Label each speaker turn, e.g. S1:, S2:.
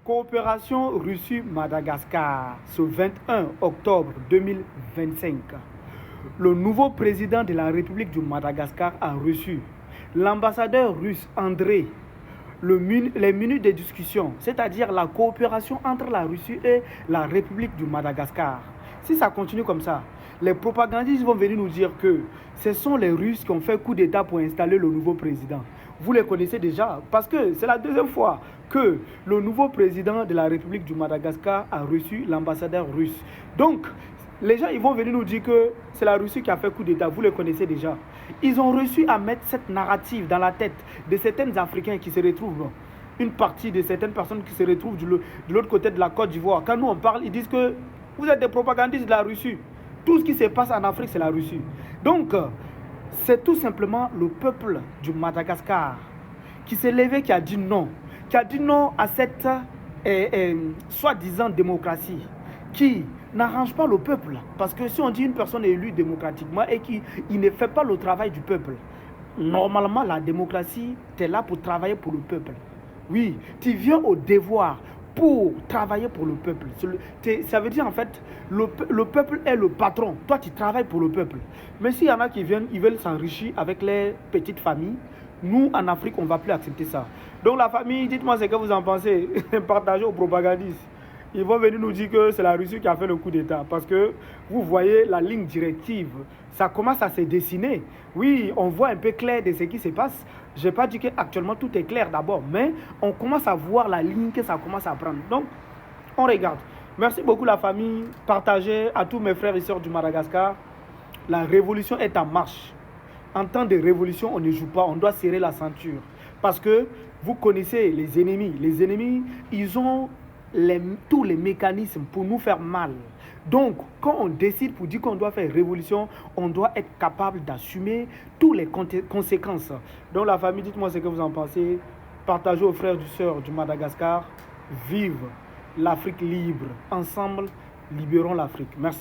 S1: Coopération Russie-Madagascar, ce 21 octobre 2025. Le nouveau président de la République du Madagascar a reçu l'ambassadeur russe André. Les minutes de discussion, c'est-à-dire la coopération entre la Russie et la République du Madagascar. Si ça continue comme ça, les propagandistes vont venir nous dire que ce sont les Russes qui ont fait coup d'État pour installer le nouveau président. Vous les connaissez déjà, parce que c'est la deuxième fois que le nouveau président de la République du Madagascar a reçu l'ambassadeur russe. Donc, les gens ils vont venir nous dire que c'est la Russie qui a fait coup d'État, vous les connaissez déjà. Ils ont réussi à mettre cette narrative dans la tête de certains Africains qui se retrouvent, une partie de certaines personnes qui se retrouvent de l'autre côté de la Côte d'Ivoire. Quand nous on parle, ils disent que vous êtes des propagandistes de la Russie. Tout ce qui se passe en Afrique, c'est la Russie. Donc, c'est tout simplement le peuple du Madagascar qui s'est levé, qui a dit non à cette soi-disant démocratie qui n'arrange pas le peuple. Parce que si on dit une personne est élue démocratiquement et qu'il ne fait pas le travail du peuple, normalement la démocratie, tu es là pour travailler pour le peuple. Oui, tu viens au devoir pour travailler pour le peuple. Ça veut dire en fait, le peuple est le patron. Toi, tu travailles pour le peuple. Mais s'il y en a qui viennent, ils veulent s'enrichir avec les petites familles, nous, en Afrique, on ne va plus accepter ça. Donc la famille, dites-moi ce que vous en pensez. Partagez aux propagandistes. Ils vont venir nous dire que c'est la Russie qui a fait le coup d'État. Parce que vous voyez la ligne directive. Ça commence à se dessiner. Oui, on voit un peu clair de ce qui se passe. Je n'ai pas dit qu'actuellement tout est clair d'abord. Mais on commence à voir la ligne que ça commence à prendre. Donc, on regarde. Merci beaucoup la famille. Partagez à tous mes frères et sœurs du Madagascar. La révolution est en marche. En temps de révolution, on ne joue pas. On doit serrer la ceinture. Parce que vous connaissez les ennemis. Les ennemis, ils ont tous les mécanismes pour nous faire mal. Donc, quand on décide pour dire qu'on doit faire révolution, on doit être capable d'assumer toutes les conséquences. Donc, la famille, dites-moi ce que vous en pensez. Partagez aux frères et sœurs du Madagascar. Vive l'Afrique libre. Ensemble, libérons l'Afrique. Merci.